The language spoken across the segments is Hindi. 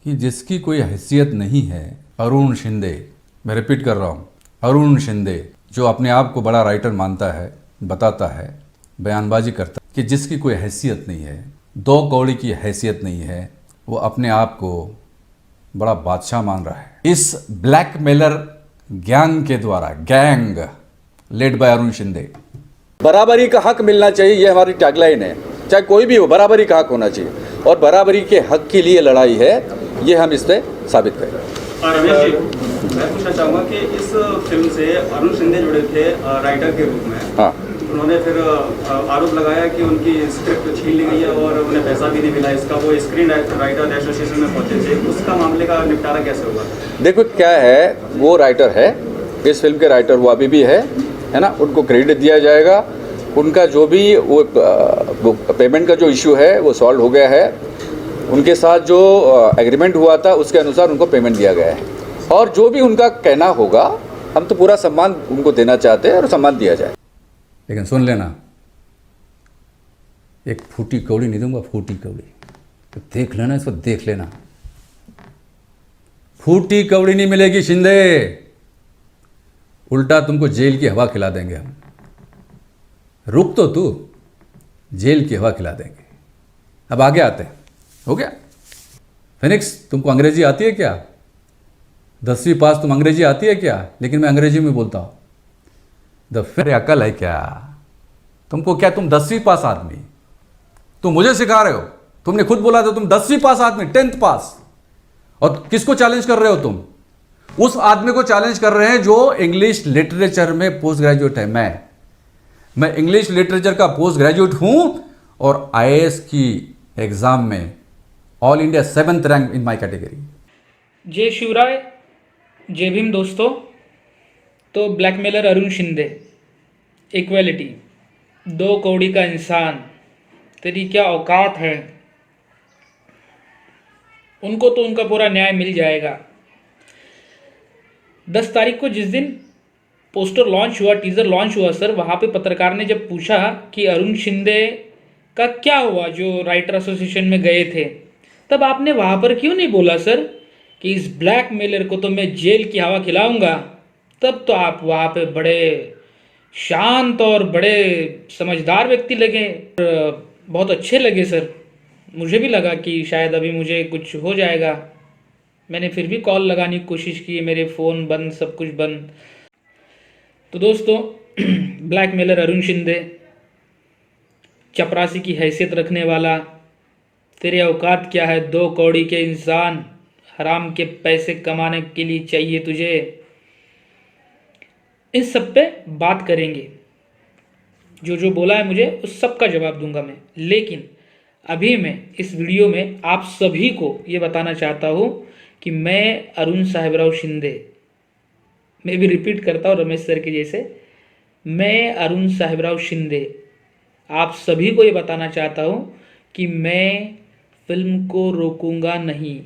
कि जिसकी कोई हैसियत नहीं है, अरुण शिंदे, मैं रिपीट कर रहा हूँ, अरुण शिंदे, जो अपने आप को बड़ा राइटर मानता है, बताता है, बयानबाजी करता है कि जिसकी कोई हैसियत नहीं है, दो कौड़ी की हैसियत नहीं है, वो अपने आप को बड़ा बादशाह मान रहा है। इस ब्लैकमेलर गैंग के द्वारा, gang led by Arun Shinde. बराबरी का हक मिलना चाहिए, ये हमारी टैगलाइन है। चाहे कोई भी हो, बराबरी का हक होना चाहिए और बराबरी के हक के लिए लड़ाई है, ये हम इस पे साबित करें। रमेश जी, मैं पूछना चाहूँगा कि इस फिल्म से अरुण शिंदे जुड़े थे राइटर के रूप में। हाँ, उन्होंने फिर आरोप लगाया कि उनकी स्क्रिप्ट छीन ली गई है और उन्हें पैसा भी नहीं मिला इसका। वो स्क्रीन राइटर एसोसिएशन में पहुंचे थे, उसका मामले का निपटारा कैसे होगा? देखो क्या है, वो राइटर है, इस फिल्म के राइटर वो अभी भी है ना, उनको क्रेडिट दिया जाएगा। उनका जो भी वो पेमेंट का जो इशू है वो सॉल्व हो गया है। उनके साथ जो एग्रीमेंट हुआ था उसके अनुसार उनको पेमेंट दिया गया है और जो भी उनका कहना होगा हम तो पूरा सम्मान उनको देना चाहते हैं और सम्मान दिया जाए। लेकिन सुन लेना, एक फूटी कौड़ी नहीं दूंगा, फूटी कौड़ी तो देख लेना, इसको देख लेना, फूटी कौड़ी नहीं मिलेगी शिंदे, उल्टा तुमको जेल की हवा खिला देंगे हम। रुक तो तू, जेल की हवा खिला देंगे। अब आगे आते हैं, हो गया। फिनिक्स, तुमको अंग्रेजी आती है क्या? 10वीं पास, तुम अंग्रेजी आती है क्या? लेकिन मैं अंग्रेजी में बोलता हूँ। फिर अकल है क्या तुमको? क्या तुम 10वीं पास आदमी, तुम मुझे सिखा रहे हो? तुमने खुद बोला था तुम 10वीं पास आदमी, 10th पास। और किसको चैलेंज कर रहे हो तुम? उस आदमी को चैलेंज कर रहे हैं जो इंग्लिश लिटरेचर में पोस्ट ग्रेजुएट है। मैं इंग्लिश लिटरेचर का पोस्ट ग्रेजुएट हूं और आईएएस की एग्जाम में all India 7th rank in my category. जय शिवराय, जय भीम दोस्तों। तो ब्लैकमेलर अरुण शिंदे, इक्वालिटी, 2 कौड़ी का इंसान, तेरी क्या औकात है? उनको तो उनका पूरा न्याय मिल जाएगा। 10 तारीख को जिस दिन पोस्टर लॉन्च हुआ, टीज़र लॉन्च हुआ सर, वहाँ पे पत्रकार ने जब पूछा कि अरुण शिंदे का क्या हुआ जो राइटर एसोसिएशन में गए थे, तब आपने वहाँ पर क्यों नहीं बोला सर कि इस ब्लैकमेलर को तो मैं जेल की हवा खिलाऊंगा? तब तो आप वहाँ पे बड़े शांत और बड़े समझदार व्यक्ति लगे, बहुत अच्छे लगे सर। मुझे भी लगा कि शायद अभी मुझे कुछ हो जाएगा। मैंने फिर भी कॉल लगाने की कोशिश की, मेरे फ़ोन बंद, सब कुछ बंद। तो दोस्तों, ब्लैकमेलर अरुण शिंदे, चपरासी की हैसियत रखने वाला, तेरे औकात क्या है 2 कौड़ी के इंसान, हराम के पैसे कमाने के लिए चाहिए तुझे। इन सब पे बात करेंगे, जो जो बोला है मुझे उस सब का जवाब दूंगा मैं। लेकिन अभी मैं इस वीडियो में आप सभी को ये बताना चाहता हूँ कि मैं अरुण साहेबराव शिंदे, मैं भी रिपीट करता हूँ रमेश सर के जैसे, मैं अरुण साहेबराव शिंदे आप सभी को ये बताना चाहता हूँ कि मैं फिल्म को रोकूंगा नहीं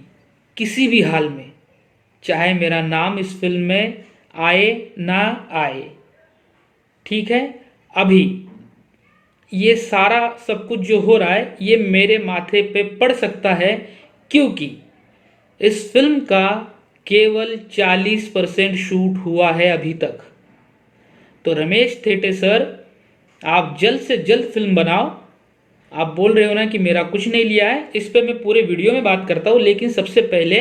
किसी भी हाल में, चाहे मेरा नाम इस फिल्म में आए ना आए। ठीक है, अभी ये सारा सब कुछ जो हो रहा है ये मेरे माथे पे पड़ सकता है, क्योंकि इस फिल्म का केवल 40% शूट हुआ है अभी तक। तो रमेश थेटे सर, आप जल्द से जल्द फिल्म बनाओ। आप बोल रहे हो ना कि मेरा कुछ नहीं लिया है, इस पे मैं पूरे वीडियो में बात करता हूँ। लेकिन सबसे पहले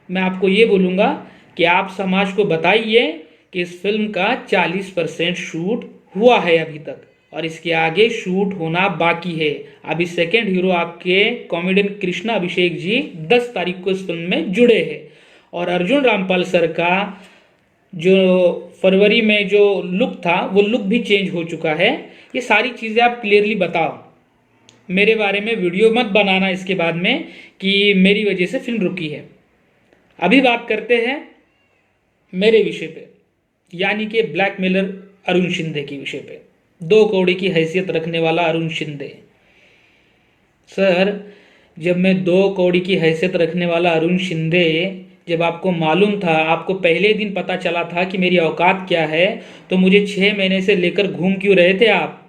मैं आपको ये बोलूँगा कि आप समाज को बताइए कि इस फिल्म का 40% शूट हुआ है अभी तक और इसके आगे शूट होना बाकी है। अभी सेकेंड हीरो आपके कॉमेडियन कृष्णा अभिषेक जी 10 तारीख को इस फिल्म में जुड़े हैं और अर्जुन रामपाल सर का जो फरवरी में जो लुक था वो लुक भी चेंज हो चुका है। ये सारी चीज़ें आप क्लियरली बताओ, मेरे बारे में वीडियो मत बनाना इसके बाद में कि मेरी वजह से फिल्म रुकी है। अभी बात करते हैं मेरे विषय पे, यानी कि ब्लैकमेलर अरुण शिंदे के विषय पे, 2 कौड़ी की हैसियत रखने वाला अरुण शिंदे। सर, जब मैं 2 कौड़ी की हैसियत रखने वाला अरुण शिंदे, जब आपको मालूम था, आपको पहले दिन पता चला था कि मेरी औकात क्या है, तो मुझे 6 महीने से लेकर घूम क्यों रहे थे आप?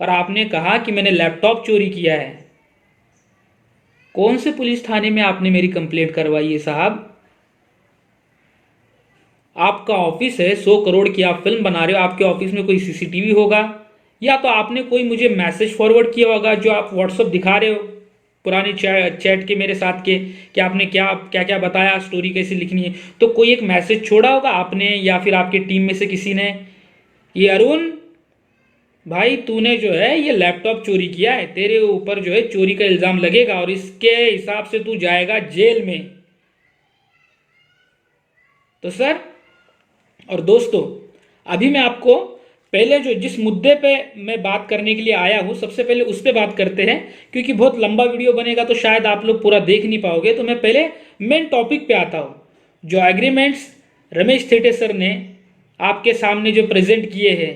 और आपने कहा कि मैंने लैपटॉप चोरी किया है। कौन से पुलिस थाने में आपने मेरी कंप्लेंट करवाई है साहब? आपका ऑफिस है, 100 करोड़ की आप फिल्म बना रहे हो, आपके ऑफिस में कोई सीसीटीवी होगा, या तो आपने कोई मुझे मैसेज फॉरवर्ड किया होगा जो आप व्हाट्सअप दिखा रहे हो पुरानी चैट के मेरे साथ के, कि आपने क्या क्या क्या बताया, स्टोरी कैसे लिखनी है, तो कोई एक मैसेज छोड़ा होगा आपने या फिर आपके टीम में से किसी ने, ये अरुण भाई तूने जो है ये लैपटॉप चोरी किया है, तेरे ऊपर जो है चोरी का इल्जाम लगेगा और इसके हिसाब से तू जाएगा जेल में। तो सर और दोस्तों, अभी मैं आपको पहले जो जिस मुद्दे पे मैं बात करने के लिए आया हूं, सबसे पहले उस पे बात करते हैं, क्योंकि बहुत लंबा वीडियो बनेगा तो शायद आप लोग पूरा देख नहीं पाओगे। तो मैं पहले मेन टॉपिक पे आता हूं। जो एग्रीमेंट्स रमेश थेटे सर ने आपके सामने जो प्रेजेंट किए हैं,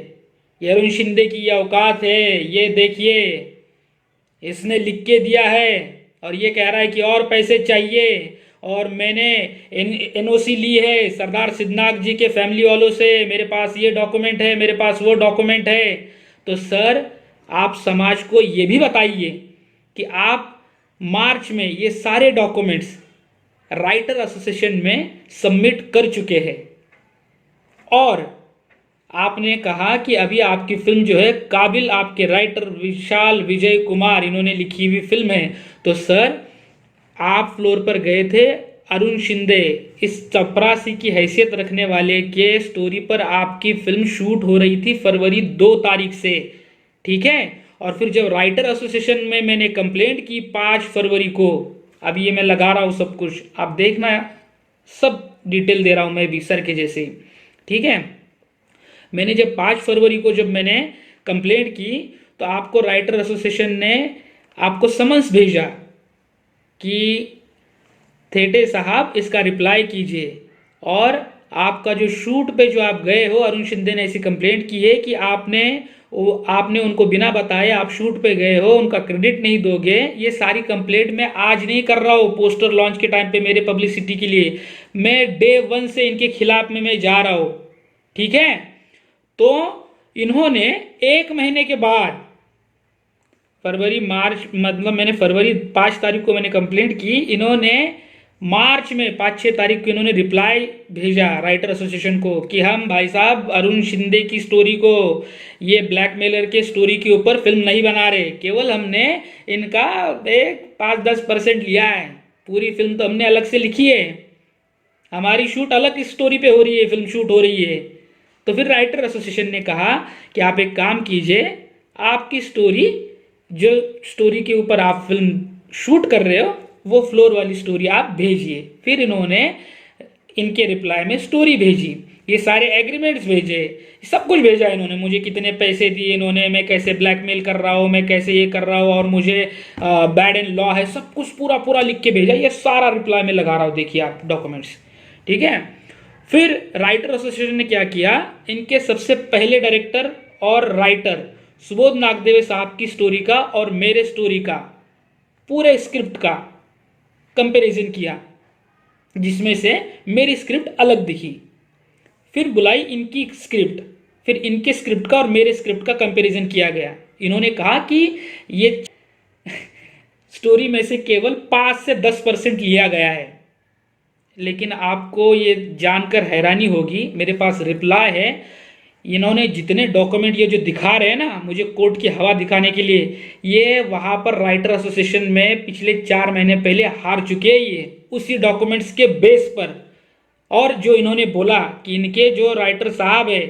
ये अरुण शिंदे की ये औकात है, ये देखिए इसने लिख के दिया है और ये कह रहा है कि और पैसे चाहिए, और मैंने एनओसी ली है सरदार सिद्धनाथ जी के फैमिली वालों से, मेरे पास ये डॉक्यूमेंट है, मेरे पास वो डॉक्यूमेंट है। तो सर आप समाज को ये भी बताइए कि आप मार्च में ये सारे डॉक्यूमेंट्स राइटर एसोसिएशन में सबमिट कर चुके हैं, और आपने कहा कि अभी आपकी फिल्म जो है काबिल, आपके राइटर विशाल विजय कुमार इन्होंने लिखी हुई फिल्म है। तो सर आप फ्लोर पर गए थे, अरुण शिंदे इस चपरासी की हैसियत रखने वाले के स्टोरी पर आपकी फिल्म शूट हो रही थी फरवरी 2 तारीख से, ठीक है। और फिर जब राइटर एसोसिएशन में मैंने कंप्लेंट की 5 फरवरी को, अब ये मैं लगा रहा हूँ सब कुछ, आप देखना सब डिटेल दे रहा हूँ मैं भी सर के जैसे, ठीक है। मैंने जब 5 फरवरी को जब मैंने कंप्लेंट की तो आपको राइटर एसोसिएशन ने आपको समन्स भेजा कि थेटे साहब इसका रिप्लाई कीजिए, और आपका जो शूट पे जो आप गए हो, अरुण शिंदे ने ऐसी कंप्लेंट की है कि आपने उनको बिना बताए आप शूट पे गए हो, उनका क्रेडिट नहीं दोगे। ये सारी कंप्लेंट मैं आज नहीं कर रहा हूँ पोस्टर लॉन्च के टाइम पे मेरे पब्लिसिटी के लिए, मैं डे 1 से इनके खिलाफ में मैं जा रहा हूँ, ठीक है। तो इन्होंने 1 महीने के बाद फरवरी मार्च, मतलब मैंने फरवरी 5 तारीख को मैंने कंप्लेंट की, इन्होंने मार्च में 5-6 तारीख को इन्होंने रिप्लाई भेजा राइटर एसोसिएशन को कि हम भाई साहब अरुण शिंदे की स्टोरी को, ये ब्लैकमेलर के स्टोरी के ऊपर फिल्म नहीं बना रहे, केवल हमने इनका एक 5-10% लिया है, पूरी फिल्म तो हमने अलग से लिखी है, हमारी शूट अलग स्टोरी पे हो रही है, फिल्म शूट हो रही है। तो फिर राइटर एसोसिएशन ने कहा कि आप एक काम कीजिए, आपकी स्टोरी, जो स्टोरी के ऊपर आप फिल्म शूट कर रहे हो वो फ्लोर वाली स्टोरी आप भेजिए। फिर इन्होंने इनके रिप्लाई में स्टोरी भेजी, ये सारे एग्रीमेंट्स भेजे, सब कुछ भेजा इन्होंने, मुझे कितने पैसे दिए इन्होंने, मैं कैसे ब्लैकमेल कर रहा हूँ, मैं कैसे ये कर रहा हूँ, और मुझे बैड एंड लॉ है, सब कुछ पूरा पूरा लिख के भेजा। ये सारा रिप्लाई में लगा रहा हूँ, देखिए आप डॉक्यूमेंट्स, ठीक है। फिर राइटर एसोसिएशन ने क्या किया, इनके सबसे पहले डायरेक्टर और राइटर सुबोध नागदेव साहब की स्टोरी का और मेरे स्टोरी का पूरे स्क्रिप्ट का कंपैरिजन किया, जिसमें से मेरी स्क्रिप्ट अलग दिखी। फिर बुलाई इनकी स्क्रिप्ट, फिर इनके स्क्रिप्ट का और मेरे स्क्रिप्ट का कंपैरिजन किया गया। इन्होंने कहा कि ये स्टोरी में से केवल 5 से 10% लिया गया है, लेकिन आपको ये जानकर हैरानी होगी, मेरे पास रिप्लाई है, इन्होंने जितने डॉक्यूमेंट ये जो दिखा रहे हैं ना मुझे कोर्ट की हवा दिखाने के लिए, ये वहाँ पर राइटर एसोसिएशन में पिछले 4 महीने पहले हार चुके हैं, ये उसी डॉक्यूमेंट्स के बेस पर। और जो इन्होंने बोला कि इनके जो राइटर साहब है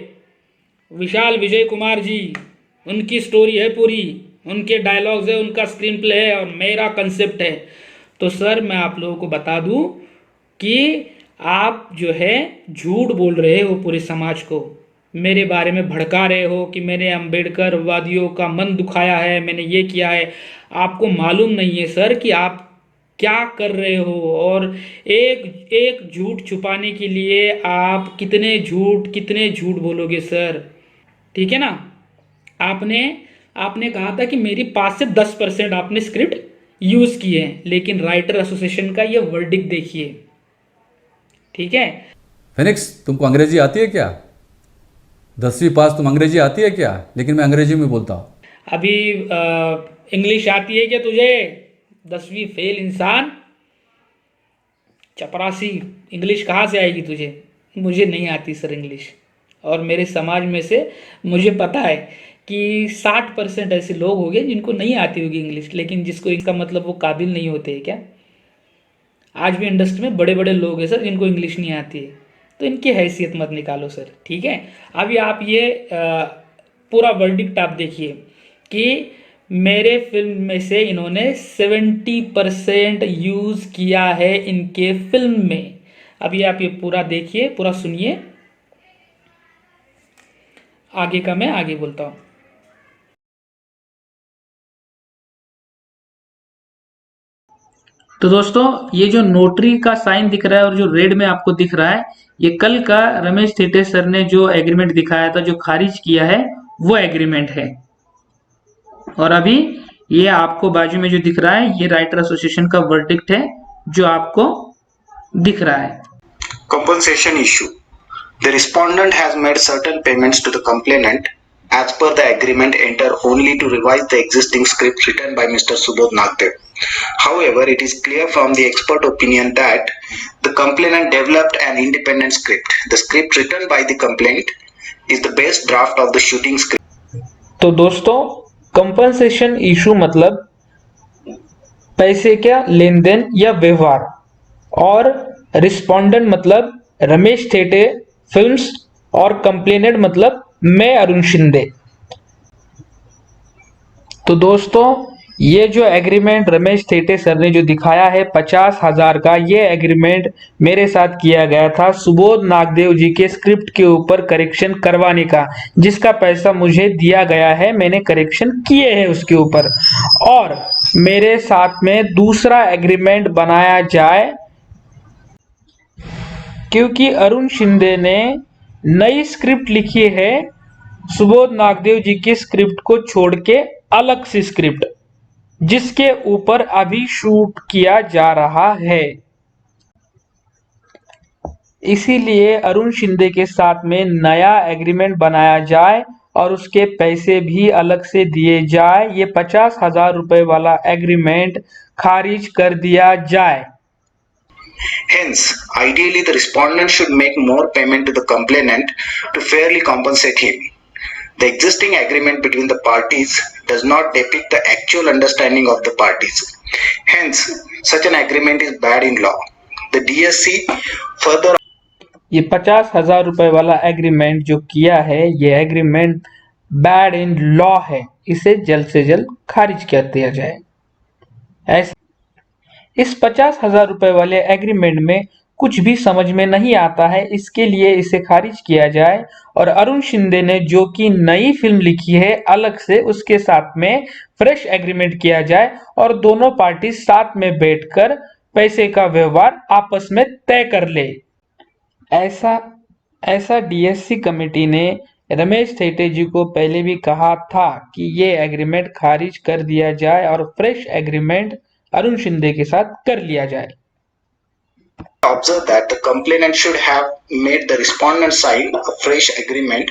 विशाल विजय कुमार जी, उनकी स्टोरी है पूरी, उनके डायलॉग्स है, उनका स्क्रीन प्ले है और मेरा कंसेप्ट है। तो सर मैं आप लोगों को बता दूं कि आप जो है झूठ बोल रहे हो, पूरे समाज को मेरे बारे में भड़का रहे हो कि मैंने अंबेडकर वादियों का मन दुखाया है, मैंने ये किया है। आपको मालूम नहीं है सर कि आप क्या कर रहे हो, और एक एक झूठ छुपाने के लिए आप कितने झूठ बोलोगे सर, ठीक है ना। आपने कहा था कि मेरी 5 से 10% आपने स्क्रिप्ट यूज किए हैं, लेकिन राइटर एसोसिएशन का ये वर्डिक्ट देखिए, ठीक है। फिनिक्स, तुमको अंग्रेजी आती है क्या? 10वीं पास, तुम अंग्रेजी आती है क्या? लेकिन मैं अंग्रेजी में बोलता हूँ। अभी इंग्लिश आती है क्या तुझे? 10वीं फेल इंसान, चपरासी। इंग्लिश कहाँ से आएगी तुझे? मुझे नहीं आती सर इंग्लिश। और मेरे समाज में से मुझे पता है कि 60% ऐसे लोग हो गए जिनको नहीं आती होगी इंग्लिश, लेकिन जिसको इसका मतलब वो काबिल नहीं होते हैं क्या? आज भी इंडस्ट्री में बड़े बड़े लोग हैं सर जिनको इंग्लिश नहीं आती है, तो इनकी हैसियत मत निकालो सर, ठीक है। अभी आप ये पूरा वर्डिक्ट आप देखिए कि मेरे फिल्म में से इन्होंने 70% यूज़ किया है इनके फिल्म में। अभी आप ये पूरा देखिए, पूरा सुनिए, आगे का मैं आगे बोलता हूँ। तो दोस्तों, ये जो नोटरी का साइन दिख रहा है और जो रेड में आपको दिख रहा है, ये कल का रमेश थेटे सर ने जो एग्रीमेंट दिखाया था, जो खारिज किया है, वो एग्रीमेंट है। और अभी ये आपको बाजू में जो दिख रहा है, ये राइटर एसोसिएशन का वर्डिक्ट है जो आपको दिख रहा है। Compensation issue. The respondent has made certain payments to the complainant as per the agreement enter only to revise the existing script written by Mr. Subodh Nagdev. However, it is clear from the expert opinion that the complainant developed an independent script. The script written by the complainant is the best draft of the shooting script. तो दोस्तों, कंपनसेशन इशू मतलब पैसे का लेन देन या व्यवहार, और रिस्पोंडेंट मतलब रमेश थेटे फिल्म्स, और कंप्लेनेंट मतलब मैं अरुण शिंदे। तो दोस्तों, ये जो एग्रीमेंट रमेश थेटे सर ने जो दिखाया है 50,000 का, ये एग्रीमेंट मेरे साथ किया गया था सुबोध नागदेव जी के स्क्रिप्ट के ऊपर करेक्शन करवाने का, जिसका पैसा मुझे दिया गया है, मैंने करेक्शन किए हैं उसके ऊपर। और मेरे साथ में दूसरा एग्रीमेंट बनाया जाए क्योंकि अरुण शिंदे ने नई स्क्रिप्ट लिखी है सुबोध नागदेव जी की स्क्रिप्ट को छोड़ के, अलग सी स्क्रिप्ट जिसके ऊपर अभी शूट किया जा रहा है। इसीलिए अरुण शिंदे के साथ में नया एग्रीमेंट बनाया जाए और उसके पैसे भी अलग से दिए जाए। ये 50,000 रुपए वाला एग्रीमेंट खारिज कर दिया जाए। Hence, ideally the respondent should make more payment to the complainant to fairly compensate him. The existing agreement between the parties does not depict the actual understanding of the parties. Hence, such an agreement is bad in law. The DSC further ये 50,000 रुपए वाला एग्रीमेंट जो किया है, ये एग्रीमेंट बैड इन लॉ है, इसे जल्द से जल्द खारिज कर दिया जाए। ऐसे इस 50,000 रुपए वाले एग्रीमेंट में कुछ भी समझ में नहीं आता है, इसके लिए इसे खारिज किया जाए और अरुण शिंदे ने जो कि नई फिल्म लिखी है अलग से, उसके साथ में फ्रेश एग्रीमेंट किया जाए और दोनों पार्टी साथ में बैठकर पैसे का व्यवहार आपस में तय कर ले। ऐसा डीएससी कमेटी ने रमेश थेटे जी को पहले भी कहा था कि ये एग्रीमेंट खारिज कर दिया जाए और फ्रेश एग्रीमेंट अरुण शिंदे के साथ कर लिया जाए। observe that the complainant should have made the respondent sign a fresh agreement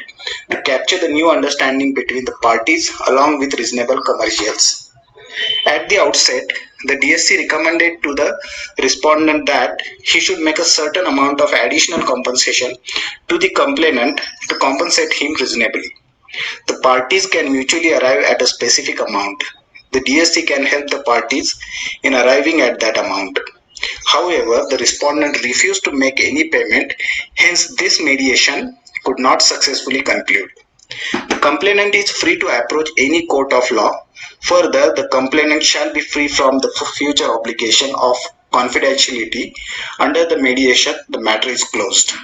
to capture the new understanding between the parties along with reasonable commercials. At the outset, the DSC recommended to the respondent that he should make a certain amount of additional compensation to the complainant to compensate him reasonably. The parties can mutually arrive at a specific amount. The DSC can help the parties in arriving at that amount. However, the respondent refused to make any payment, hence this mediation could not successfully conclude. The complainant is free to approach any court of law. Further, the complainant shall be free from the future obligation of confidentiality. Under the mediation, the matter is closed.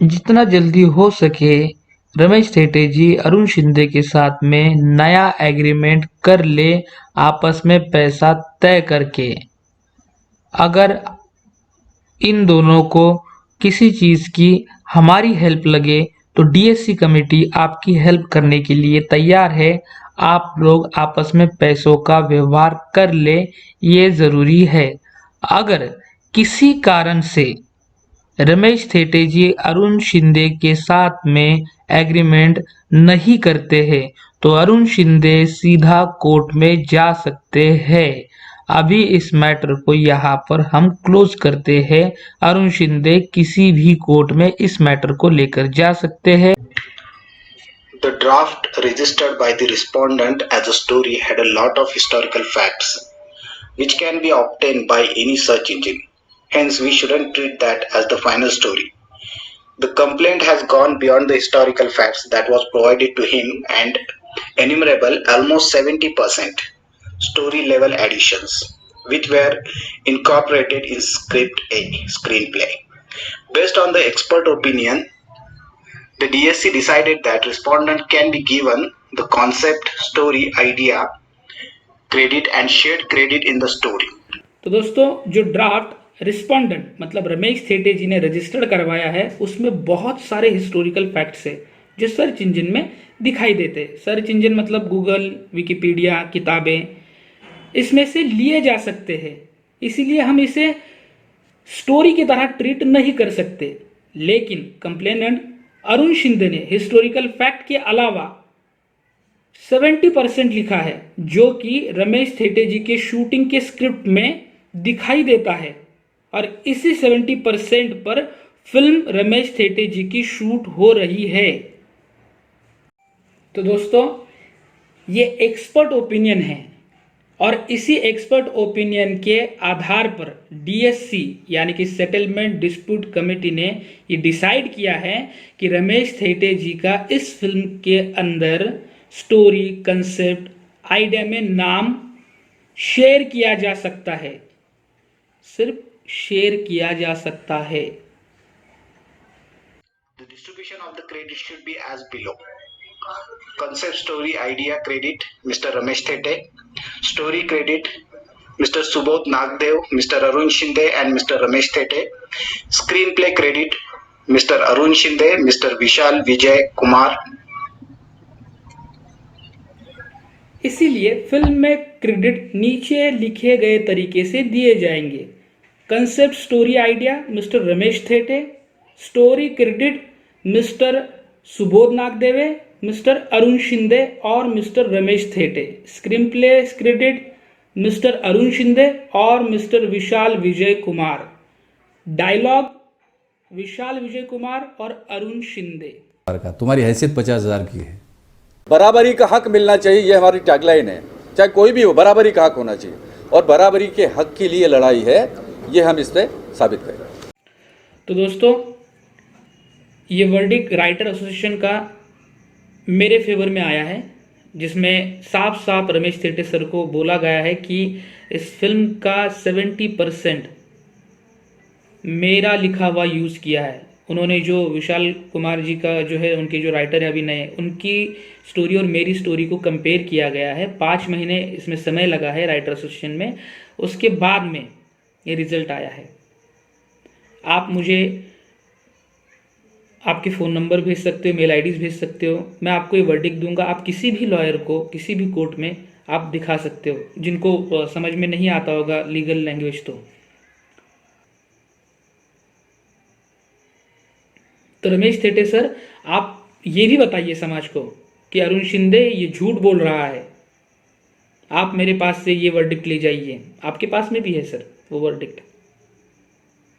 जितना जल्दी हो सके रमेश थेटे जी अरुण शिंदे के साथ में नया एग्रीमेंट कर ले, आपस में पैसा तय करके। अगर इन दोनों को किसी चीज़ की हमारी हेल्प लगे तो डीएससी कमेटी आपकी हेल्प करने के लिए तैयार है। आप लोग आपस में पैसों का व्यवहार कर ले, ये ज़रूरी है। अगर किसी कारण से रमेश थेटे जी अरुण शिंदे के साथ में एग्रीमेंट नहीं करते हैं तो अरुण शिंदे सीधा कोर्ट में जा सकते हैं। अभी इस मैटर को यहाँ पर हम क्लोज करते हैं। अरुण शिंदे किसी भी कोर्ट में इस मैटर को लेकर जा सकते हैं। The draft registered by the respondent as a story had a lot of historical facts, which can be obtained by any search engine. Hence, we shouldn't treat that as the final story. The complaint has gone beyond the historical facts that was provided to him and enumerable almost 70% story level additions, which were incorporated in script A, screenplay. Based on the expert opinion, the DSC decided that respondent can be given the concept, story, idea, credit and shared credit in the story. तो दोस्तों जो ड्राफ्ट रिस्पोंडेंट मतलब रमेश थेटे जी ने रजिस्टर्ड करवाया है उसमें बहुत सारे हिस्टोरिकल फैक्ट्स है जो सर्च इंजन में दिखाई देते हैं। सर्च इंजन मतलब गूगल, विकिपीडिया, किताबें, इसमें से लिए जा सकते हैं। इसीलिए हम इसे स्टोरी की तरह ट्रीट नहीं कर सकते। लेकिन कंप्लेनेंट अरुण शिंदे ने हिस्टोरिकल फैक्ट के अलावा 70% लिखा है जो कि रमेश थेटे जी के शूटिंग के स्क्रिप्ट में दिखाई देता है और इसी 70% पर फिल्म रमेश थेटे जी की शूट हो रही है। तो दोस्तों ये एक्सपर्ट ओपिनियन है और इसी एक्सपर्ट ओपिनियन के आधार पर डीएससी यानी कि सेटलमेंट डिस्प्यूट कमेटी ने ये डिसाइड किया है कि रमेश थेटे जी का इस फिल्म के अंदर स्टोरी, कंसेप्ट, आइडिया में नाम शेयर किया जा सकता है। सिर्फ शेयर किया जा सकता है। The distribution of the credit should be as below. Concept, story, idea, credit, Mr. Ramesh Thete. Story credit, Mr. Subodh Nagdev, Mr. Arun Shinde and Mr. Ramesh Thete. Screenplay credit, Mr. Arun Shinde, Mr. Vishal Vijay Kumar. इसीलिए फिल्म में क्रेडिट नीचे लिखे गए तरीके से दिए जाएंगे। Concept, story, idea mister Ramesh Thete. Story credit mister Subodh Nagdeve, mister Arun Shinde और mister Ramesh Thete. Screenplay credit mister Arun Shinde और मिस्टर विशाल विजय कुमार। डायलॉग विशाल विजय कुमार और अरुण शिंदे। का तुम्हारी हैसियत 50,000 की है। बराबरी का हक मिलना चाहिए, ये हमारी टैगलाइन है। चाहे कोई भी हो, बराबरी का हक होना चाहिए और बराबरी के हक के लिए लड़ाई है, ये हम इस पर साबित करें। तो दोस्तों ये वर्डिक्ट राइटर एसोसिएशन का मेरे फेवर में आया है, जिसमें साफ साफ रमेश थेटे सर को बोला गया है कि इस फिल्म का 70% मेरा लिखा हुआ यूज़ किया है। उन्होंने जो विशाल कुमार जी का जो है, उनके जो राइटर है अभी नए, उनकी स्टोरी और मेरी स्टोरी को कंपेयर किया गया है। 5 महीने इसमें समय लगा है राइटर एसोसिएशन में, उसके बाद में ये रिजल्ट आया है। आप मुझे आपके फ़ोन नंबर भेज सकते हो, मेल आईडीज़ भेज सकते हो, मैं आपको ये वर्डिक्ट दूंगा। आप किसी भी लॉयर को किसी भी कोर्ट में आप दिखा सकते हो, जिनको समझ में नहीं आता होगा लीगल लैंग्वेज। तो रमेश थेटे सर, आप ये भी बताइए समाज को कि अरुण शिंदे ये झूठ बोल रहा है। आप मेरे पास से ये वर्डिक्ट ले जाइए, आपके पास में भी है सर वो वर्डिक्ट,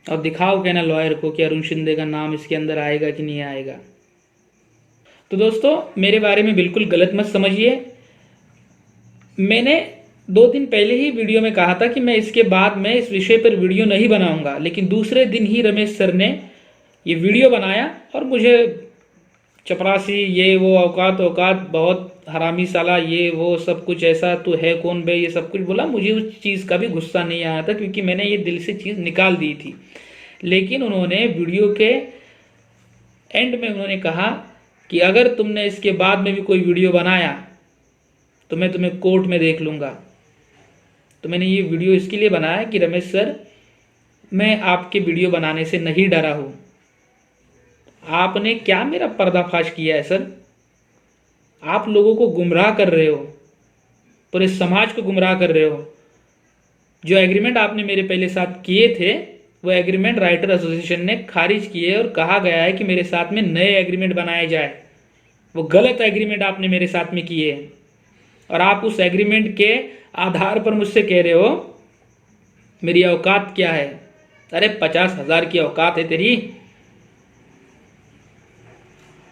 और दिखाओ कहना लॉयर को कि अरुण शिंदे का नाम इसके अंदर आएगा कि नहीं आएगा। तो दोस्तों मेरे बारे में बिल्कुल गलत मत समझिए। मैंने 2 दिन पहले ही वीडियो में कहा था कि मैं इसके बाद में इस विषय पर वीडियो नहीं बनाऊंगा, लेकिन दूसरे दिन ही रमेश सर ने ये वीडियो बनाया और मुझे चपरासी, ये वो, औकात बहुत हरामी साला, ये वो सब कुछ ऐसा, तू है कौन बे, ये सब कुछ बोला। मुझे उस चीज़ का भी गुस्सा नहीं आया था क्योंकि मैंने ये दिल से चीज़ निकाल दी थी। लेकिन उन्होंने वीडियो के एंड में उन्होंने कहा कि अगर तुमने इसके बाद में भी कोई वीडियो बनाया तो मैं तुम्हें कोर्ट में देख लूँगा। तो मैंने ये वीडियो इसके लिए बनाया कि रमेश सर, मैं आपके वीडियो बनाने से नहीं डरा हूँ। आपने क्या मेरा पर्दाफाश किया है सर? आप लोगों को गुमराह कर रहे हो, पूरे समाज को गुमराह कर रहे हो। जो एग्रीमेंट आपने मेरे पहले साथ किए थे वो एग्रीमेंट राइटर एसोसिएशन ने खारिज किए और कहा गया है कि मेरे साथ में नए एग्रीमेंट बनाए जाए। वो गलत एग्रीमेंट आपने मेरे साथ में किए हैं और आप उस एग्रीमेंट के आधार पर मुझसे कह रहे हो मेरी औकात क्या है। अरे 50,000 की औकात है तेरी,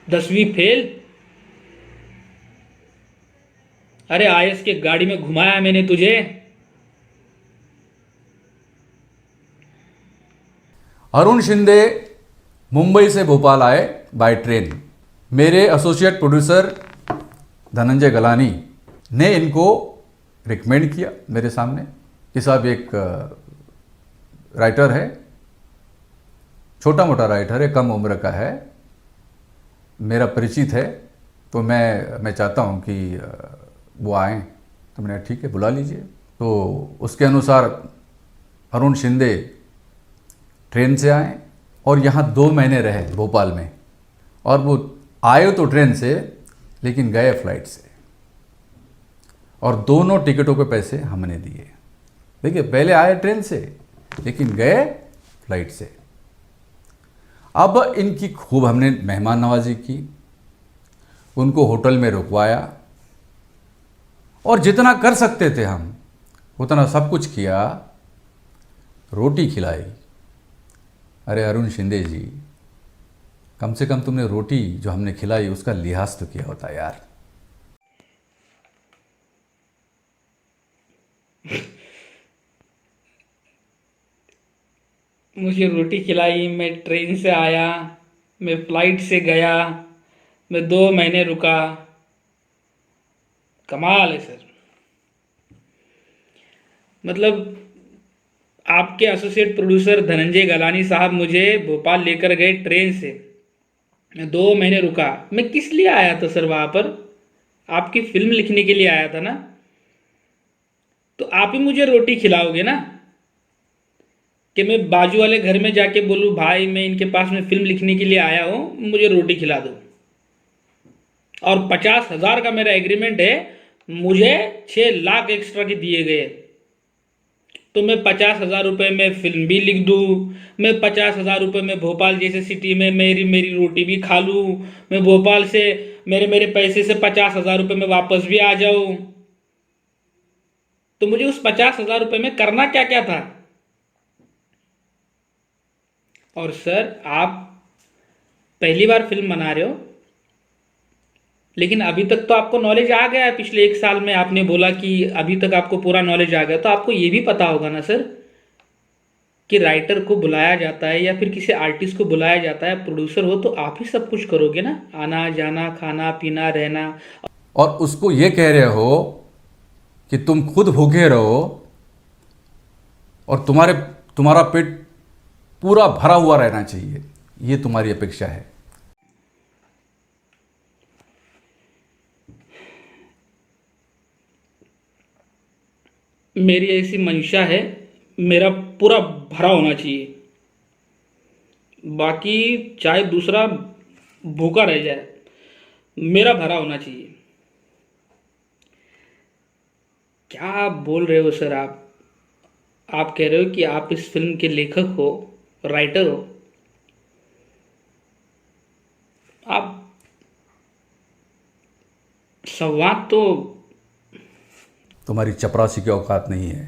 10वीं फेल। अरे आईएएस के गाड़ी में घुमाया मैंने तुझे। अरुण शिंदे मुंबई से भोपाल आए बाय ट्रेन। मेरे एसोसिएट प्रोड्यूसर धनंजय गलानी ने इनको रिकमेंड किया मेरे सामने कि साहब एक राइटर है, छोटा मोटा राइटर है, कम उम्र का है, मेरा परिचित है, तो मैं चाहता हूँ कि वो आएँ। तो मैंने ठीक है बुला लीजिए। तो उसके अनुसार अरुण शिंदे ट्रेन से आए और यहाँ 2 महीने रहे भोपाल में। और वो आए तो ट्रेन से लेकिन गए फ्लाइट से, और दोनों टिकटों के पैसे हमने दिए। देखिए पहले आए ट्रेन से लेकिन गए फ्लाइट से। अब इनकी खूब हमने मेहमान नवाजी की, उनको होटल में रुकवाया और जितना कर सकते थे हम उतना सब कुछ किया, रोटी खिलाई। अरे अरुण शिंदे जी, कम से कम तुमने रोटी जो हमने खिलाई उसका लिहाज तो किया होता यार। मुझे रोटी खिलाई, मैं ट्रेन से आया, मैं फ्लाइट से गया, मैं 2 महीने रुका। कमाल है सर। मतलब आपके एसोसिएट प्रोड्यूसर धनंजय गलानी साहब मुझे भोपाल लेकर गए ट्रेन से, मैं 2 महीने रुका। मैं किस लिए आया था सर वहाँ पर? आपकी फिल्म लिखने के लिए आया था ना। तो आप ही मुझे रोटी खिलाओगे ना, कि मैं बाजू वाले घर में जाके बोलूँ भाई मैं इनके पास में फिल्म लिखने के लिए आया हूँ, मुझे रोटी खिला दो। और 50,000 का मेरा एग्रीमेंट है, मुझे 6 लाख एक्स्ट्रा के दिए गए। तो मैं 50,000 रुपये में फिल्म भी लिख दूँ, मैं 50,000 रुपये में भोपाल जैसे सिटी में मेरी रोटी भी खा लूँ, मैं भोपाल से मेरे पैसे से 50,000 रुपये में वापस भी आ जाऊँ। तो मुझे उस 50,000 रुपये में करना क्या क्या था? और सर आप पहली बार फिल्म बना रहे हो, लेकिन अभी तक तो आपको नॉलेज आ गया है। पिछले 1 साल में आपने बोला कि अभी तक आपको पूरा नॉलेज आ गया, तो आपको ये भी पता होगा ना सर कि राइटर को बुलाया जाता है या फिर किसी आर्टिस्ट को बुलाया जाता है, प्रोड्यूसर हो तो आप ही सब कुछ करोगे ना, आना जाना खाना पीना रहना। और उसको ये कह रहे हो कि तुम खुद भूखे रहो और तुम्हारा पेट पूरा भरा हुआ रहना चाहिए, ये तुम्हारी अपेक्षा है। मेरी ऐसी मंशा है, मेरा पूरा भरा होना चाहिए, बाकी चाहे दूसरा भूखा रह जाए, मेरा भरा होना चाहिए। क्या आप बोल रहे हो सर? आप कह रहे हो कि आप इस फिल्म के लेखक हो, राइटर हो। आप संवाद तो तुम्हारी चपरासी की औकात नहीं है,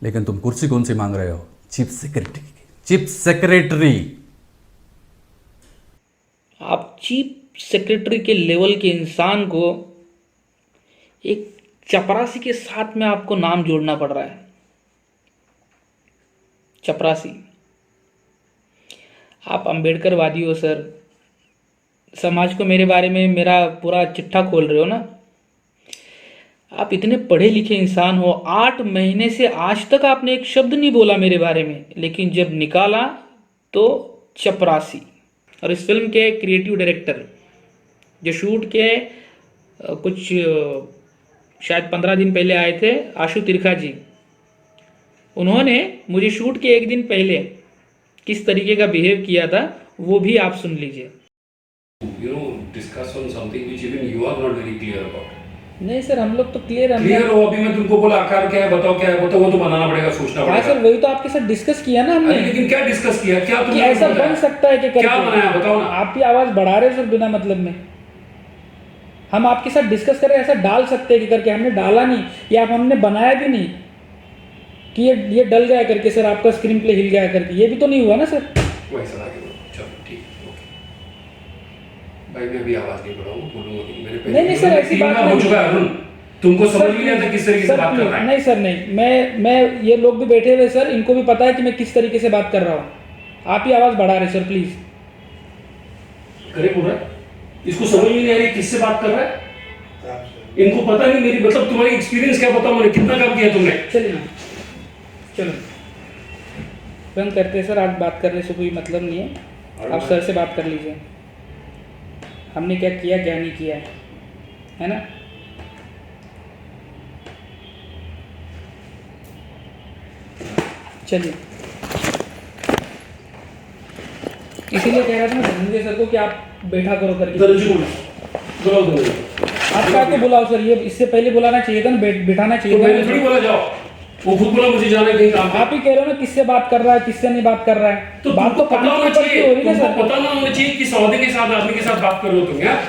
लेकिन तुम कुर्सी कौन सी मांग रहे हो? चीफ सेक्रेटरी की। Chief secretary. आप चीफ सेक्रेटरी के लेवल के इंसान को एक चपरासी के साथ में आपको नाम जोड़ना पड़ रहा है। चपरासी। आप अंबेडकरवादी हो सर, समाज को मेरे बारे में मेरा पूरा चिट्ठा खोल रहे हो ना। आप इतने पढ़े लिखे इंसान हो, 8 महीने से आज तक आपने एक शब्द नहीं बोला मेरे बारे में, लेकिन जब निकाला तो चपरासी। और इस फिल्म के क्रिएटिव डायरेक्टर जो शूट के कुछ शायद 15 दिन पहले आए थे, आशु तिरखा जी, उन्होंने मुझे शूट के 1 दिन पहले किस तरीके का बिहेव किया था वो भी आप सुन लीजिए। discuss on something which even you are not very clear about. नहीं सर, हम लोग तो क्लियर है। क्लियर हो? अभी मैं तुमको बोला आकार क्या है बताओ, क्या है बताओ, वो तो बनाना पड़ेगा, सोचना हाँ पड़ेगा। सर, वही तो आपके साथ डिस्कस किया ना हमने। अरे लेकिन क्या डिस्कस किया, क्या कि तुमने ऐसा बताया? बन सकता है कि करके। क्या बनाया बताओ ना। आप ही आवाज बढ़ा रहे हो सर बिना मतलब में। हम आपके साथ डिस्कस कर रहे हैं, ऐसा डाल सकते हैं कि करके, हमने डाला नहीं, या हमने बनाया भी नहीं कि ये डल गया करके सर, आपका स्क्रीन प्ले हिल गया करके, ये भी तो नहीं हुआ ना सर। वैसा लगे चलो ठीक है, ओके भाई, मैं भी आवाज नहीं बढ़ाऊंगा, बोलूंगा नहीं। मैंने पहले नहीं सर, ऐसी बात हो नहीं चुका है अरुण, तुमको समझ में नहीं आता किस तरीके से सर, बात कर रहा है। नहीं सर नहीं, मैं ये लोग भी बैठे हुए सर, इनको भी पता है कि मैं किस तरीके से बात कर रहा हूँ। आप ही आवाज बढ़ा रहे सर, प्लीज। करे बोल रहा है, इसको समझ में नहीं आ रही किससे बात कर रहा है, इनको पता नहीं मेरी, मतलब तुम्हारी एक्सपीरियंस क्या, बताओ मैंने कितना काम किया तुमने। चलिए ना, चलो बंद करते हैं सर, आप बात करने से कोई मतलब नहीं है, आप सर से बात कर लीजिए, हमने क्या किया क्या नहीं किया है ना। चलिए, इसीलिए कह रहा था मैं धनंजय सर को कि आप बैठा करो करके। बुलाओ तुमने, आप क्या को बुलाओ सर, ये इससे पहले बुलाना चाहिए था ना, बैठाना चाहिए तो था मैंने थोड़ी ना। बोला जाओ, वो खुद बोला मुझे जाना है कहीं काम। आप ही कह रहे हो ना किससे बात कर रहा है किससे नहीं बात कर रहा है, तो बात तो काम के ऊपर की हो रही है सर। पता ना होना चाहिए किस औहदे के साथ आदमी के साथ बात कर रहे हो तुम यार।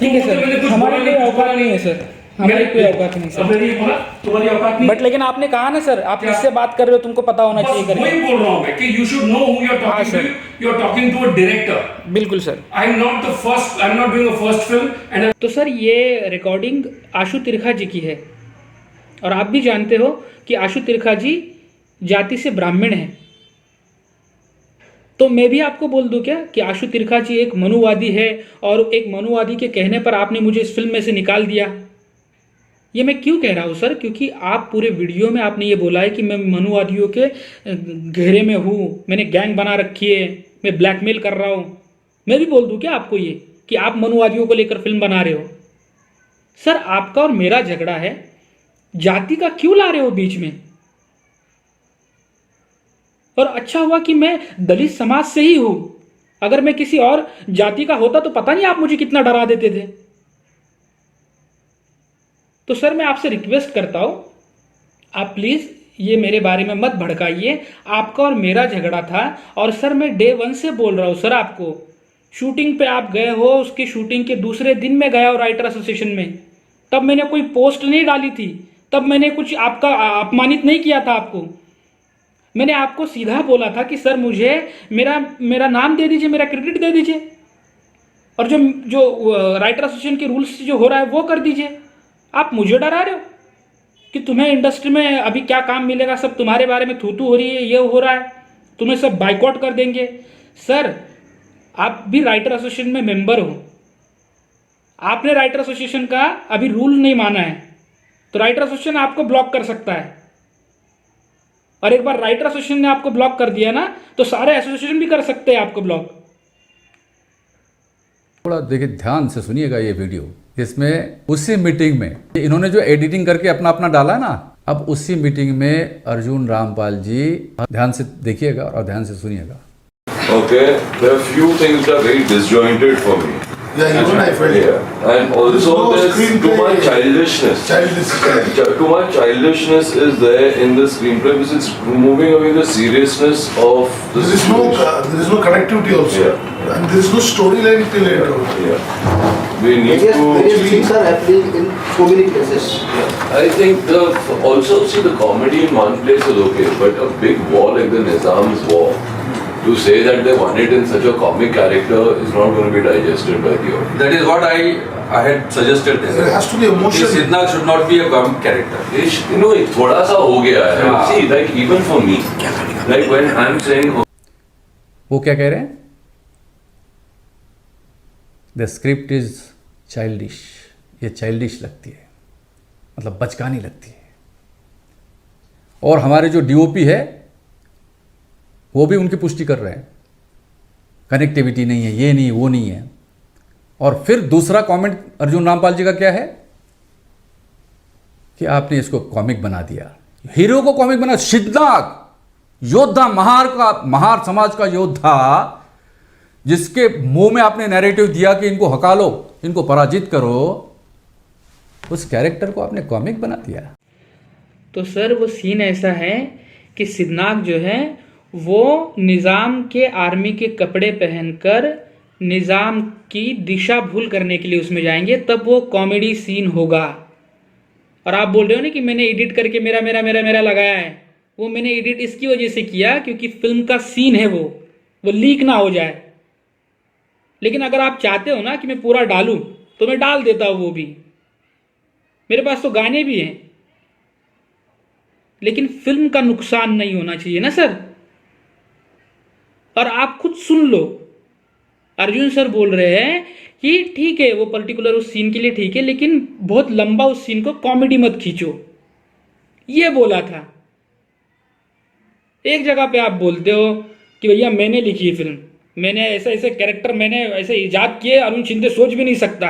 ठीक है मैंने सर, कुछ हमारी बोला कोई नहीं, औकात नहीं है सर, हमारी कोई औकात नहीं अब सर। मैंने ये बोला तुम्हारी औकात नहीं, बट लेकिन आपने कहा ना सर, आप क्या? किससे बात कर रहे हो तुमको पता होना बस चाहिए करके। वही बोल रहा हूं मैं कि you should know who you are talking sir. To, you are talking to a director. बिल्कुल sir. I am not the first, I am not doing a first film and तो सर ये रिकॉर्डिंग आशु तिरखा जी की है, और आप भी जानते हो कि आशु तिरखा जी जाति से ब्राह्मण हैं। तो मैं भी आपको बोल दूं क्या कि आशु तिरखा जी एक मनुवादी है, और एक मनुवादी के कहने पर आपने मुझे इस फिल्म में से निकाल दिया। ये मैं क्यों कह रहा हूं सर, क्योंकि आप पूरे वीडियो में आपने ये बोला है कि मैं मनुवादियों के घेरे में हूं, मैंने गैंग बना रखी है, मैं ब्लैकमेल कर रहा हूं। मैं भी बोल दूं क्या आपको ये कि आप मनुवादियों को लेकर फिल्म बना रहे हो। सर आपका और मेरा झगड़ा है, जाति का क्यों ला रहे हो बीच में। और अच्छा हुआ कि मैं दलित समाज से ही हूं, अगर मैं किसी और जाति का होता तो पता नहीं आप मुझे कितना डरा देते थे। तो सर मैं आपसे रिक्वेस्ट करता हूं, आप प्लीज ये मेरे बारे में मत भड़काइए। आपका और मेरा झगड़ा था, और सर मैं डे 1 से बोल रहा हूं सर, आपको शूटिंग पे आप गए हो, उसकी शूटिंग के दूसरे दिन में गया हो राइटर एसोसिएशन में, तब मैंने कोई पोस्ट नहीं डाली थी, तब मैंने कुछ आपका अपमानित नहीं किया था आपको। मैंने आपको सीधा बोला था कि सर मुझे मेरा नाम दे दीजिए, मेरा क्रेडिट दे दीजिए, और जो राइटर एसोसिएशन के रूल्स जो हो रहा है वो कर दीजिए। आप मुझे डरा रहे हो कि तुम्हें इंडस्ट्री में अभी क्या काम मिलेगा, सब तुम्हारे बारे में थूथू हो रही है, ये हो रहा है, तुम्हें सब बाइकआउट कर देंगे। सर आप भी राइटर एसोसिएशन में मेंबर हो, आपने राइटर एसोसिएशन का अभी रूल नहीं माना है, तो राइटर एसोसिएशन आपको ब्लॉक कर सकता है। और एक बार राइटर एसोसिएशन ने आपको ब्लॉक कर दिया ना, तो सारे एसोसिएशन भी कर सकते हैं आपको ब्लॉक। थोड़ा देखिए ध्यान से सुनिएगा ये वीडियो, जिसमें उसी मीटिंग में इन्होंने जो एडिटिंग करके अपना डाला ना, अब उसी मीटिंग में अर्जुन रामपाल जी, ध्यान से देखिएगा और ध्यान से सुनिएगा। Okay, there are few things that are very disjointed for me. Yeah, even I felt it. Yeah, and also no there's too screenplay. much childishness. Too much childishness is there in the screenplay because it's removing away the seriousness of the There is no connectivity also, and there is no storyline till it. Yeah. We need various things to. are happening in so many places. I think also see the comedy in one place is okay, but a big war like the Nizam's war, to say that they won it in such a comic character is not going to be digested by the audience. That is what I had suggested there. There has to be emotion. Sidnaq should not be a comic character. You know, thoda sa ho gaya hai. हाँ. See, like even for me, like when I'm saying, वो क्या कह रहे हैं? द स्क्रिप्ट इज चाइल्डिश, ये चाइल्डिश लगती है, मतलब बचकानी लगती है। और हमारे जो डीओपी है वो भी उनकी पुष्टि कर रहे हैं, कनेक्टिविटी नहीं है, ये नहीं वो नहीं है। और फिर दूसरा कमेंट अर्जुन रामपाल जी का क्या है कि आपने इसको कॉमिक बना दिया, हीरो को कॉमिक बना। सिद्धार्थ योद्धा, महार समाज का योद्धा, जिसके मुंह में आपने नैरेटिव दिया कि इनको हका लो, इनको पराजित करो, उस कैरेक्टर को आपने कॉमिक बना दिया। तो सर वो सीन ऐसा है कि सिद्धनाथ जो है वो निज़ाम के आर्मी के कपड़े पहनकर निज़ाम की दिशा भूल करने के लिए उसमें जाएंगे, तब वो कॉमेडी सीन होगा। और आप बोल रहे हो ना कि मैंने एडिट करके मेरा मेरा मेरा मेरा लगाया है, वो मैंने एडिट इसकी वजह से किया क्योंकि फिल्म का सीन है वो लीक ना हो जाए। लेकिन अगर आप चाहते हो ना कि मैं पूरा डालूं तो मैं डाल देता हूं वो भी, मेरे पास तो गाने भी हैं। लेकिन फिल्म का नुकसान नहीं होना चाहिए ना सर। और आप खुद सुन लो, अर्जुन सर बोल रहे हैं कि ठीक है वो पर्टिकुलर उस सीन के लिए ठीक है, लेकिन बहुत लंबा उस सीन को कॉमेडी मत खींचो, ये बोला था। एक जगह पे आप बोलते हो कि भैया मैंने लिखी है फिल्म, मैंने ऐसे ऐसे कैरेक्टर मैंने ऐसे इजाद किए, अरुण शिंदे सोच भी नहीं सकता।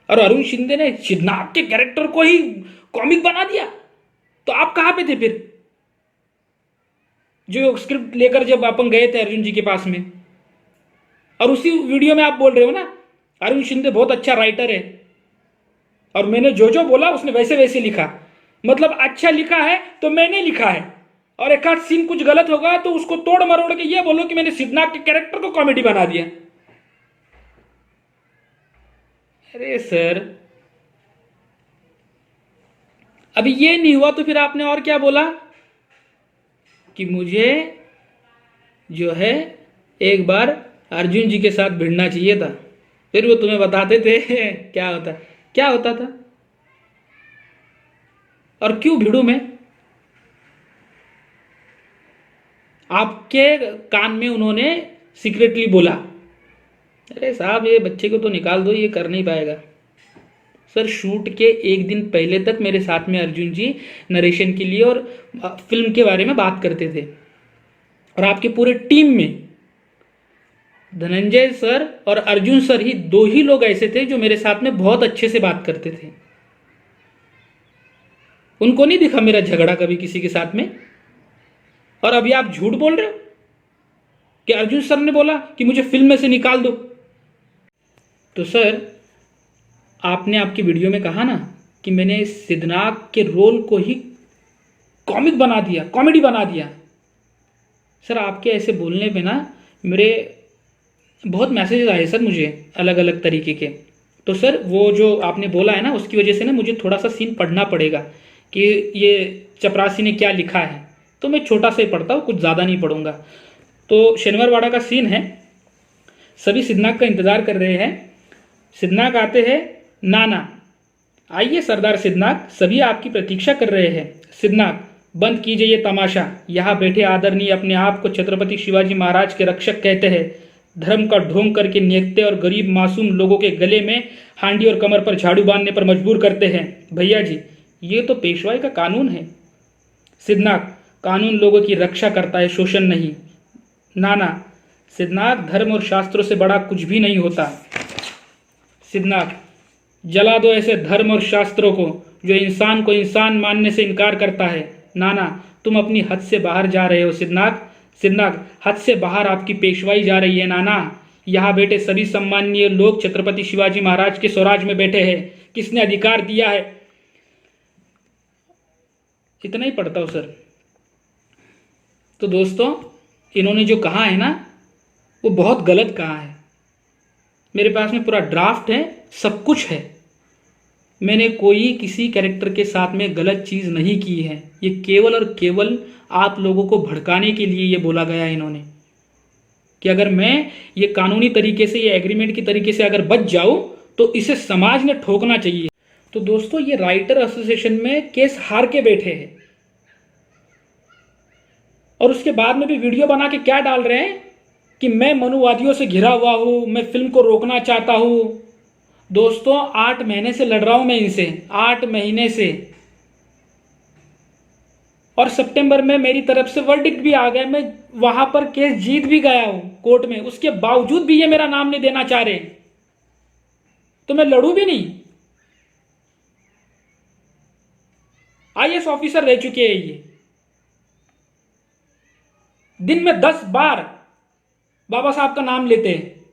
और अरुण शिंदे ने सिद्धनाथ के कैरेक्टर को ही कॉमिक बना दिया। तो आप कहां पे थे फिर, जो स्क्रिप्ट लेकर जब अपन गए थे अर्जुन जी के पास में? और उसी वीडियो में आप बोल रहे हो ना अरुण शिंदे बहुत अच्छा राइटर है और मैंने जो जो बोला उसने वैसे वैसे लिखा। मतलब अच्छा लिखा है तो मैंने लिखा है, और एक आध सीन कुछ गलत होगा तो उसको तोड़ मरोड़ के ये बोलो कि मैंने सिद्धनाथ के कैरेक्टर को कॉमेडी बना दिया। अरे सर, अभी ये नहीं हुआ तो फिर आपने और क्या बोला कि मुझे जो है एक बार अर्जुन जी के साथ भिड़ना चाहिए था। फिर वो तुम्हें बताते थे क्या होता था और क्यों भिड़ू मैं। आपके कान में उन्होंने सीक्रेटली बोला, अरे साहब ये बच्चे को तो निकाल दो, ये कर नहीं पाएगा। सर शूट के एक दिन पहले तक मेरे साथ में अर्जुन जी नरेशन के लिए और फिल्म के बारे में बात करते थे। और आपके पूरे टीम में धनंजय सर और अर्जुन सर ही दो ही लोग ऐसे थे जो मेरे साथ में बहुत अच्छे से बात करते थे। उनको नहीं दिखा मेरा झगड़ा कभी किसी के साथ में। और अभी आप झूठ बोल रहे हो कि अर्जुन सर ने बोला कि मुझे फिल्म में से निकाल दो। तो सर आपने आपकी वीडियो में कहा ना कि मैंने सिद्धनाथ के रोल को ही कॉमिक बना दिया, कॉमेडी बना दिया। सर आपके ऐसे बोलने पे ना मेरे बहुत मैसेजेस आए सर मुझे अलग अलग तरीके के। तो सर वो जो आपने बोला है ना उसकी वजह से ना मुझे थोड़ा सा सीन पढ़ना पड़ेगा कि ये चपरासी ने क्या लिखा है। तो मैं छोटा सा ही पढ़ता हूँ, कुछ ज़्यादा नहीं पढ़ूंगा। तो शनिवारवाड़ा का सीन है, सभी सिद्धनाथ का इंतज़ार कर रहे हैं। सिद्धनाथ आते हैं, नाना आइए सरदार सिद्धनाथ, सभी आपकी प्रतीक्षा कर रहे हैं। सिद्धनाथ बंद कीजिए ये तमाशा, यहाँ बैठे आदरणीय अपने आप को छत्रपति शिवाजी महाराज के रक्षक कहते हैं, धर्म का ढोंग करके निहत्ते और गरीब मासूम लोगों के गले में हांडी और कमर पर झाड़ू बांधने पर मजबूर करते हैं। भैया जी ये तो पेशवाई का कानून है। सिद्धनाथ कानून लोगों की रक्षा करता है, शोषण नहीं। नाना सिद्धनाथ धर्म और शास्त्रों से बड़ा कुछ भी नहीं होता। सिद्धनाथ जला दो ऐसे धर्म और शास्त्रों को जो इंसान को इंसान मानने से इनकार करता है। नाना तुम अपनी हद से बाहर जा रहे हो। सिद्धनाथ हद से बाहर आपकी पेशवाई जा रही है। नाना यहाँ बैठे सभी सम्माननीय लोग छत्रपति शिवाजी महाराज के स्वराज में बैठे हैं, किसने अधिकार दिया है। इतना ही पढ़ता हूँ सर। तो दोस्तों इन्होंने जो कहा है ना वो बहुत गलत कहा है। मेरे पास में पूरा ड्राफ्ट है, सब कुछ है। मैंने कोई किसी कैरेक्टर के साथ में गलत चीज़ नहीं की है। ये केवल और केवल आप लोगों को भड़काने के लिए ये बोला गया है इन्होंने कि अगर मैं ये कानूनी तरीके से, ये एग्रीमेंट की तरीके से अगर बच जाऊं तो इसे समाज ने ठोकना चाहिए। तो दोस्तों ये राइटर एसोसिएशन में केस हार के बैठे हैं और उसके बाद में भी वीडियो बना के क्या डाल रहे हैं कि मैं मनुवादियों से घिरा हुआ हूं, मैं फिल्म को रोकना चाहता हूं। दोस्तों 8 महीने से लड़ रहा हूं मैं इनसे, 8 महीने से। और सितंबर में मेरी तरफ से वर्डिक्ट भी आ गया, मैं वहां पर केस जीत भी गया हूं कोर्ट में। उसके बावजूद भी ये मेरा नाम नहीं देना चाह रहे, तो मैं लड़ू भी नहीं। आईएएस ऑफिसर रह चुके हैं ये, दिन में 10 बार बाबा साहब का नाम लेते हैं।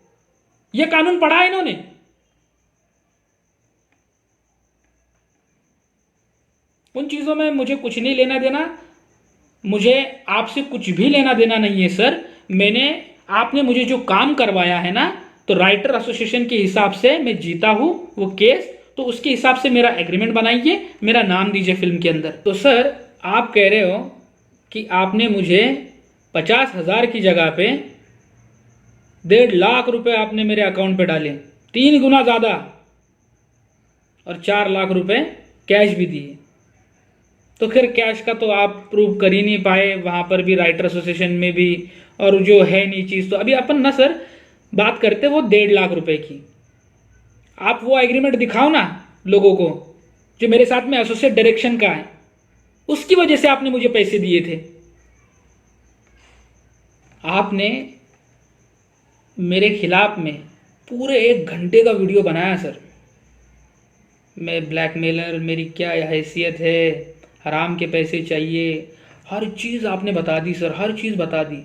ये कानून पढ़ा है इन्होंने। उन चीज़ों में मुझे कुछ नहीं लेना देना, मुझे आपसे कुछ भी लेना देना नहीं है सर। आपने मुझे जो काम करवाया है ना, तो राइटर एसोसिएशन के हिसाब से मैं जीता हूँ वो केस, तो उसके हिसाब से मेरा एग्रीमेंट बनाइए, मेरा नाम दीजिए फिल्म के अंदर। तो सर आप कह रहे हो कि आपने मुझे 50,000 की जगह पे 1.5 लाख रुपए आपने मेरे अकाउंट पे डाले, 3 गुना ज़्यादा, और 4 लाख रुपए कैश भी दिए। तो फिर कैश का तो आप प्रूव कर ही नहीं पाए वहाँ पर भी, राइटर एसोसिएशन में भी, और जो है नहीं चीज़। तो अभी अपन ना सर बात करते वो 1.5 लाख रुपए की। आप वो एग्रीमेंट दिखाओ ना लोगों को जो मेरे साथ में एसोसिएट डायरेक्शन का है, उसकी वजह से आपने मुझे पैसे दिए थे। आपने मेरे खिलाफ में पूरे 1 घंटे का वीडियो बनाया सर। मैं ब्लैकमेलर, मेरी क्या हैसियत है, हराम के पैसे चाहिए, हर चीज़ आपने बता दी सर, हर चीज़ बता दी।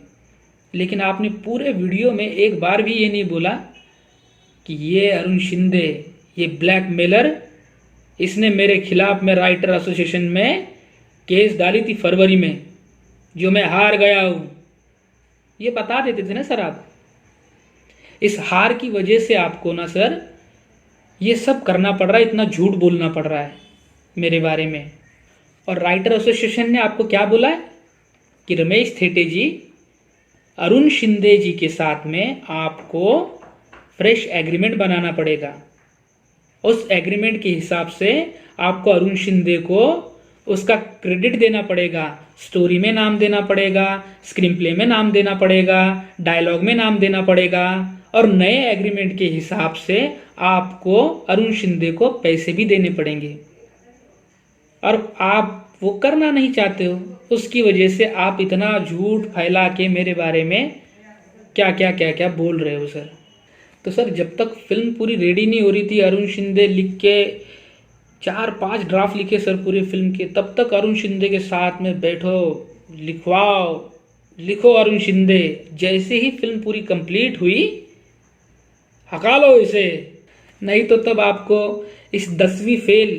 लेकिन आपने पूरे वीडियो में एक बार भी ये नहीं बोला कि ये अरुण शिंदे, ये ब्लैकमेलर, इसने मेरे खिलाफ में राइटर एसोसिएशन में केस डाली थी फरवरी में, जो मैं हार गया हूँ। ये बता देते थे ना सर आप। इस हार की वजह से आपको ना सर ये सब करना पड़ रहा है, इतना झूठ बोलना पड़ रहा है मेरे बारे में। और राइटर एसोसिएशन ने आपको क्या बोला है कि रमेश थेटे जी, अरुण शिंदे जी के साथ में आपको फ्रेश एग्रीमेंट बनाना पड़ेगा। उस एग्रीमेंट के हिसाब से आपको अरुण शिंदे को उसका क्रेडिट देना पड़ेगा, स्टोरी में नाम देना पड़ेगा, स्क्रीन प्ले में नाम देना पड़ेगा, डायलॉग में नाम देना पड़ेगा, और नए एग्रीमेंट के हिसाब से आपको अरुण शिंदे को पैसे भी देने पड़ेंगे। और आप वो करना नहीं चाहते हो, उसकी वजह से आप इतना झूठ फैला के मेरे बारे में क्या क्या बोल रहे हो सर। तो सर जब तक फिल्म पूरी रेडी नहीं हो रही थी, अरुण शिंदे लिख के 4-5 ड्राफ्ट लिखे सर पूरी फिल्म के, तब तक अरुण शिंदे के साथ में बैठो, लिखवाओ, लिखो अरुण शिंदे। जैसे ही फिल्म पूरी कंप्लीट हुई, हका लो इसे, नहीं तो तब आपको इस 10वीं फेल,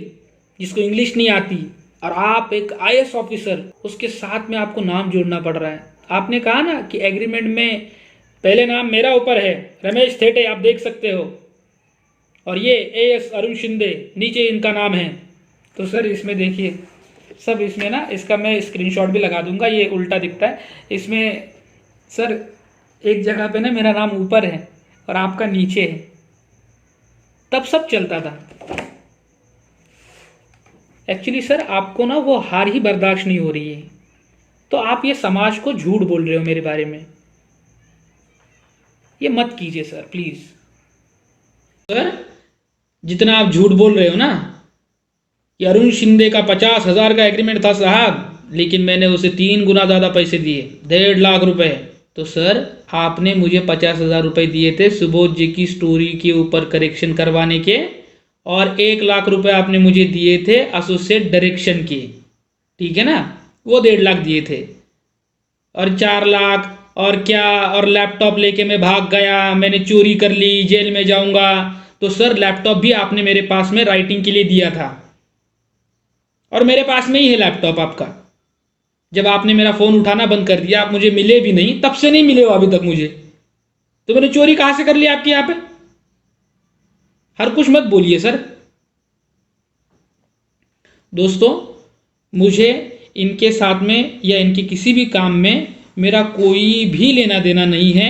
जिसको इंग्लिश नहीं आती, और आप एक IAS ऑफिसर, उसके साथ में आपको नाम जोड़ना पड़ रहा है। आपने कहा ना कि एग्रीमेंट में पहले नाम मेरा ऊपर है, रमेश थेटे, आप देख सकते हो, और ये AS अरुण शिंदे नीचे इनका नाम है। तो सर इसमें देखिए सब, इसमें ना इसका मैं स्क्रीनशॉट भी लगा दूंगा, ये उल्टा दिखता है इसमें सर। एक जगह पे ना मेरा नाम ऊपर है और आपका नीचे है, तब सब चलता था। एक्चुअली सर आपको ना वो हार ही बर्दाश्त नहीं हो रही है, तो आप ये समाज को झूठ बोल रहे हो मेरे बारे में। ये मत कीजिए सर प्लीज। सर जितना आप झूठ बोल रहे हो ना, कि अरुण शिंदे का 50,000 का एग्रीमेंट था साहब, लेकिन मैंने उसे 3 गुना ज़्यादा पैसे दिए, 1.5 लाख रुपए। तो सर आपने मुझे 50,000 रुपए दिए थे सुबोध जी की स्टोरी के ऊपर करेक्शन करवाने के, और 1 लाख रुपए आपने मुझे दिए थे एसोसिएट डायरेक्शन के, ठीक है ना, वो 1.5 लाख दिए थे। और 4 लाख और क्या, और लैपटॉप लेके मैं भाग गया, मैंने चोरी कर ली, जेल में जाऊंगा। तो सर लैपटॉप भी आपने मेरे पास में राइटिंग के लिए दिया था, और मेरे पास में ही है लैपटॉप आपका। जब आपने मेरा फ़ोन उठाना बंद कर दिया, आप मुझे मिले भी नहीं, तब से नहीं मिले हो अभी तक मुझे, तो मैंने चोरी कहाँ से कर लिया आपके यहाँ पे? हर कुछ मत बोलिए सर। दोस्तों मुझे इनके साथ में या इनके किसी भी काम में मेरा कोई भी लेना देना नहीं है।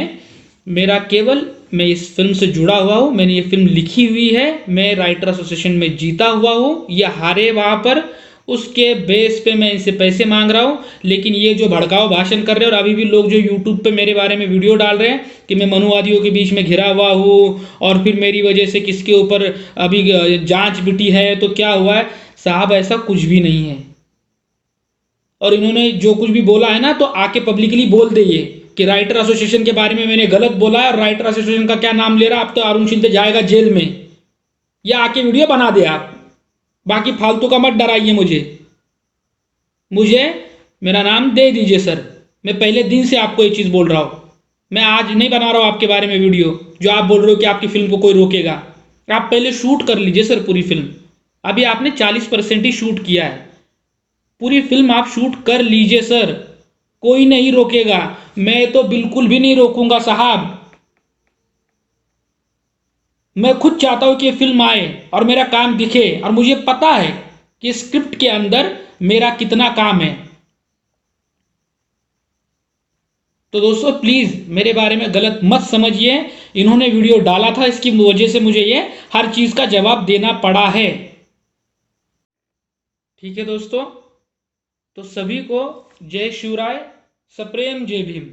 मेरा केवल, मैं इस फिल्म से जुड़ा हुआ हूँ, मैंने ये फिल्म लिखी हुई है, मैं राइटर एसोसिएशन में जीता हुआ हूँ, ये हारे वहाँ पर, उसके बेस पे मैं इनसे पैसे मांग रहा हूँ। लेकिन ये जो भड़काऊ भाषण कर रहे हैं, और अभी भी लोग जो यूट्यूब पे मेरे बारे में वीडियो डाल रहे हैं कि मैं मनुवादियों के बीच में घिरा हुआ हूँ, और फिर मेरी वजह से किसके ऊपर अभी जांच बिटी है, तो क्या हुआ है साहब, ऐसा कुछ भी नहीं है। और इन्होंने जो कुछ भी बोला है ना, तो आके पब्लिकली बोल दे ये कि राइटर एसोसिएशन के बारे में मैंने गलत बोला है, और राइटर एसोसिएशन का क्या नाम ले रहा है, अब तो अरुण शिंदे जाएगा जेल में। या आके वीडियो बना दे आप, बाकी फालतू का मत डराइए मुझे मेरा नाम दे दीजिए सर। मैं पहले दिन से आपको ये चीज़ बोल रहा हूँ, मैं आज नहीं बना रहा हूँ आपके बारे में वीडियो जो आप बोल रहे हो कि आपकी फिल्म को कोई रोकेगा। आप पहले शूट कर लीजिए सर पूरी फिल्म, अभी आपने 40% ही शूट किया है, पूरी फिल्म आप शूट कर लीजिए सर, कोई नहीं रोकेगा। मैं तो बिल्कुल भी नहीं रोकूंगा साहब। मैं खुद चाहता हूं कि ये फिल्म आए और मेरा काम दिखे, और मुझे पता है कि स्क्रिप्ट के अंदर मेरा कितना काम है। तो दोस्तों प्लीज मेरे बारे में गलत मत समझिए, इन्होंने वीडियो डाला था, इसकी वजह से मुझे ये हर चीज का जवाब देना पड़ा है। ठीक है दोस्तों, तो सभी को जय शिवराय, सप्रेम जय भीम।